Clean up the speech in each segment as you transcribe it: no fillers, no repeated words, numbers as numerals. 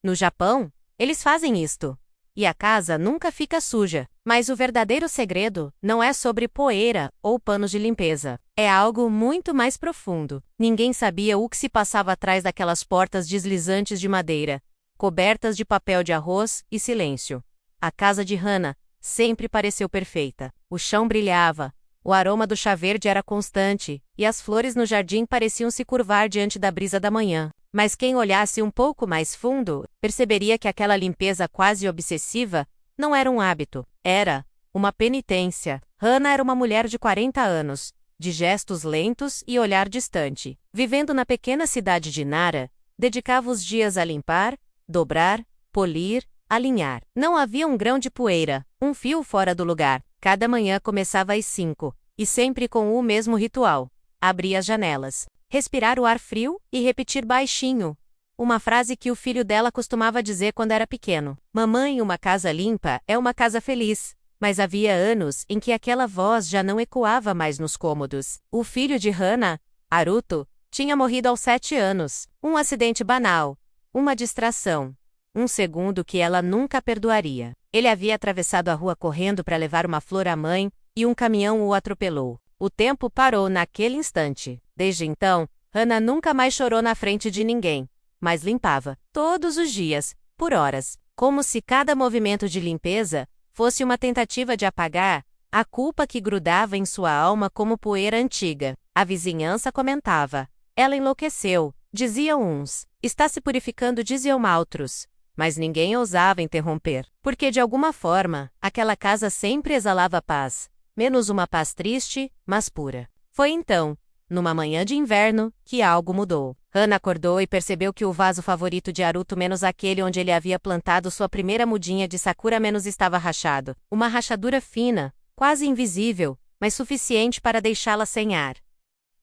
No Japão, eles fazem isto. E a casa nunca fica suja. Mas o verdadeiro segredo não é sobre poeira ou panos de limpeza. É algo muito mais profundo. Ninguém sabia o que se passava atrás daquelas portas deslizantes de madeira, cobertas de papel de arroz e silêncio. A casa de Hana sempre pareceu perfeita. O chão brilhava, o aroma do chá verde era constante, e as flores no jardim pareciam se curvar diante da brisa da manhã. Mas quem olhasse um pouco mais fundo, perceberia que aquela limpeza quase obsessiva não era um hábito, era uma penitência. Hana era uma mulher de 40 anos, de gestos lentos e olhar distante. Vivendo na pequena cidade de Nara, dedicava os dias a limpar, dobrar, polir, alinhar. Não havia um grão de poeira, um fio fora do lugar. Cada manhã começava às 5, e sempre com o mesmo ritual. Abrir as janelas, respirar o ar frio e repetir baixinho uma frase que o filho dela costumava dizer quando era pequeno. Mamãe, uma casa limpa é uma casa feliz. Mas havia anos em que aquela voz já não ecoava mais nos cômodos. O filho de Hana, Haruto, tinha morrido aos 7 anos. Um acidente banal. Uma distração. Um segundo que ela nunca perdoaria. Ele havia atravessado a rua correndo para levar uma flor à mãe, e um caminhão o atropelou. O tempo parou naquele instante. Desde então, Hana nunca mais chorou na frente de ninguém, mas limpava, todos os dias, por horas, como se cada movimento de limpeza fosse uma tentativa de apagar a culpa que grudava em sua alma como poeira antiga. A vizinhança comentava. Ela enlouqueceu, diziam uns. Está se purificando, diziam outros. Mas ninguém ousava interromper, porque de alguma forma, aquela casa sempre exalava paz, menos uma paz triste, mas pura. Foi então, numa manhã de inverno, que algo mudou. Hana acordou e percebeu que o vaso favorito de Haruto menos aquele onde ele havia plantado sua primeira mudinha de sakura menos estava rachado. Uma rachadura fina, quase invisível, mas suficiente para deixá-la sem ar.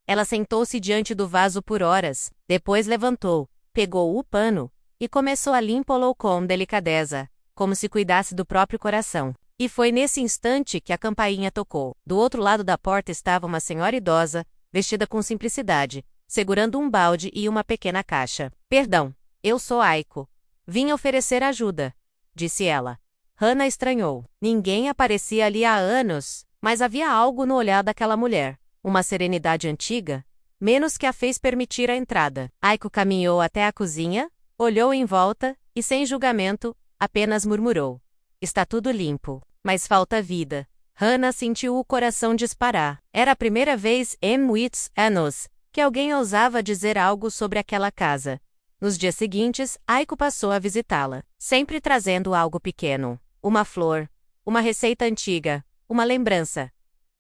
Ela sentou-se diante do vaso por horas, depois levantou, pegou o pano e começou a limpá-lo com delicadeza, como se cuidasse do próprio coração. E foi nesse instante que a campainha tocou. Do outro lado da porta estava uma senhora idosa, vestida com simplicidade, segurando um balde e uma pequena caixa. Perdão, eu sou Aiko. Vim oferecer ajuda, disse ela. Hana estranhou. Ninguém aparecia ali há anos, mas havia algo no olhar daquela mulher. Uma serenidade antiga, menos que a fez permitir a entrada. Aiko caminhou até a cozinha, olhou em volta e, sem julgamento, apenas murmurou. Está tudo limpo, mas falta vida. Hana sentiu o coração disparar. Era a primeira vez em muitos anos que alguém ousava dizer algo sobre aquela casa. Nos dias seguintes, Aiko passou a visitá-la, sempre trazendo algo pequeno. Uma flor, uma receita antiga, uma lembrança.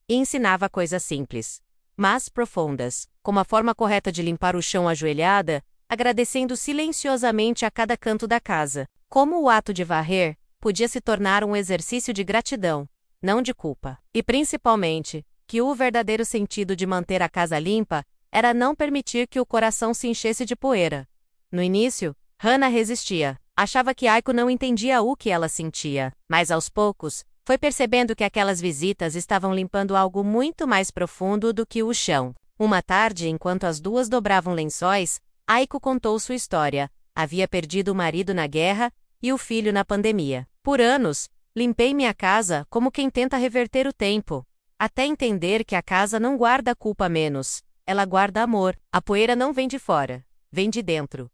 E ensinava coisas simples, mas profundas, como a forma correta de limpar o chão ajoelhada, agradecendo silenciosamente a cada canto da casa. Como o ato de varrer podia se tornar um exercício de gratidão, não de culpa. E principalmente, que o verdadeiro sentido de manter a casa limpa era não permitir que o coração se enchesse de poeira. No início, Hana resistia. Achava que Aiko não entendia o que ela sentia. Mas aos poucos, foi percebendo que aquelas visitas estavam limpando algo muito mais profundo do que o chão. Uma tarde, enquanto as duas dobravam lençóis, Aiko contou sua história. Havia perdido o marido na guerra e o filho na pandemia. Por anos, limpei minha casa como quem tenta reverter o tempo, até entender que a casa não guarda culpa menos, ela guarda amor. A poeira não vem de fora, vem de dentro.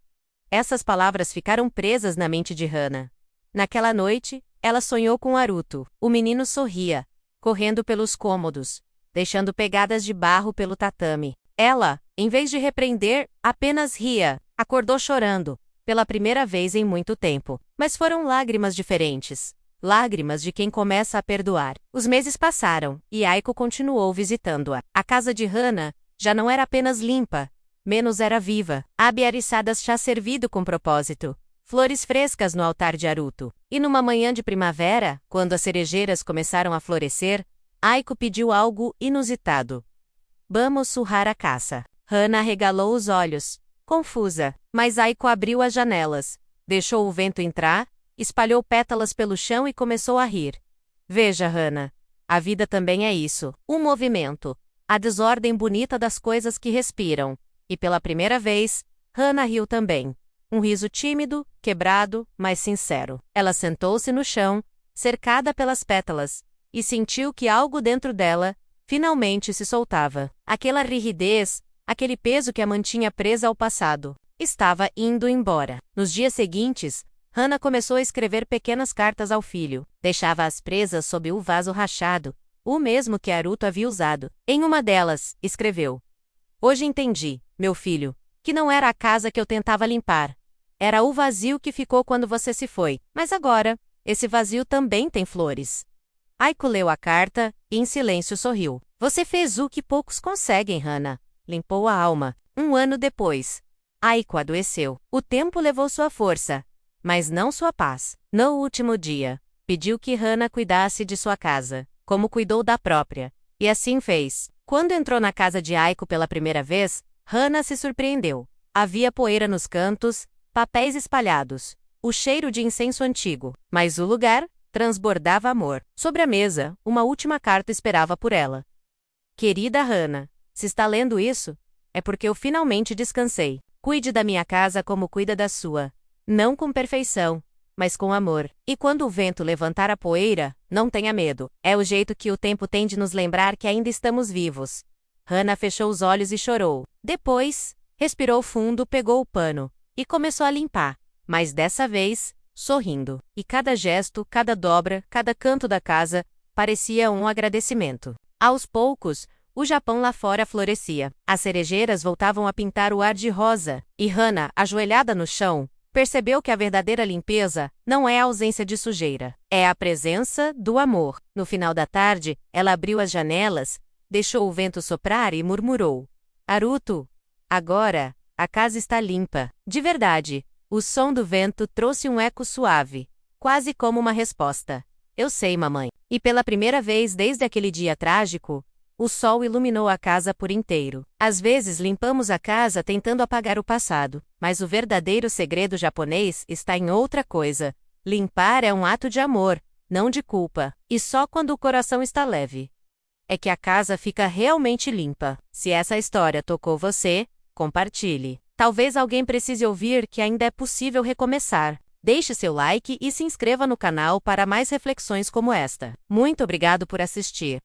Essas palavras ficaram presas na mente de Hana. Naquela noite, ela sonhou com Haruto. O menino sorria, correndo pelos cômodos, deixando pegadas de barro pelo tatame. Ela, em vez de repreender, apenas ria. Acordou chorando, pela primeira vez em muito tempo. Mas foram lágrimas diferentes. Lágrimas de quem começa a perdoar. Os meses passaram, e Aiko continuou visitando-a. A casa de Hana já não era apenas limpa, menos era viva. Abe ariçadas chá servido com propósito. Flores frescas no altar de Haruto. E numa manhã de primavera, quando as cerejeiras começaram a florescer, Aiko pediu algo inusitado. Vamos surrar a caça. Hana arregalou os olhos, confusa, mas Aiko abriu as janelas, deixou o vento entrar, espalhou pétalas pelo chão e começou a rir. Veja, Hana, a vida também é isso, um movimento, a desordem bonita das coisas que respiram. E pela primeira vez, Hana riu também. Um riso tímido, quebrado, mas sincero. Ela sentou-se no chão, cercada pelas pétalas, e sentiu que algo dentro dela finalmente se soltava. Aquela rigidez, aquele peso que a mantinha presa ao passado, estava indo embora. Nos dias seguintes, Hannah começou a escrever pequenas cartas ao filho. Deixava-as presas sob o vaso rachado, o mesmo que Haruto havia usado. Em uma delas, escreveu: "Hoje entendi, meu filho, que não era a casa que eu tentava limpar. Era o vazio que ficou quando você se foi. Mas agora, esse vazio também tem flores." Aiko leu a carta e em silêncio sorriu. "Você fez o que poucos conseguem, Hannah." Limpou a alma. 1 ano depois, Aiko adoeceu. O tempo levou sua força, mas não sua paz. No último dia, pediu que Hannah cuidasse de sua casa, como cuidou da própria. E assim fez. Quando entrou na casa de Aiko pela primeira vez, Hannah se surpreendeu. Havia poeira nos cantos, papéis espalhados, o cheiro de incenso antigo, mas o lugar transbordava amor. Sobre a mesa, uma última carta esperava por ela. "Querida Hannah, se está lendo isso, é porque eu finalmente descansei. Cuide da minha casa como cuida da sua. Não com perfeição, mas com amor. E quando o vento levantar a poeira, não tenha medo. É o jeito que o tempo tem de nos lembrar que ainda estamos vivos." Hannah fechou os olhos e chorou. Depois, respirou fundo, pegou o pano e começou a limpar, mas dessa vez, sorrindo. E cada gesto, cada dobra, cada canto da casa parecia um agradecimento. Aos poucos, o Japão lá fora florescia. As cerejeiras voltavam a pintar o ar de rosa, e Hannah, ajoelhada no chão, percebeu que a verdadeira limpeza não é a ausência de sujeira, é a presença do amor. No final da tarde, ela abriu as janelas, deixou o vento soprar e murmurou: "Haruto, agora, a casa está limpa." De verdade, o som do vento trouxe um eco suave, quase como uma resposta. "Eu sei, mamãe." E pela primeira vez desde aquele dia trágico, o sol iluminou a casa por inteiro. Às vezes limpamos a casa tentando apagar o passado, mas o verdadeiro segredo japonês está em outra coisa. Limpar é um ato de amor, não de culpa, e só quando o coração está leve é que a casa fica realmente limpa. Se essa história tocou você, compartilhe. Talvez alguém precise ouvir que ainda é possível recomeçar. Deixe seu like e se inscreva no canal para mais reflexões como esta. Muito obrigado por assistir.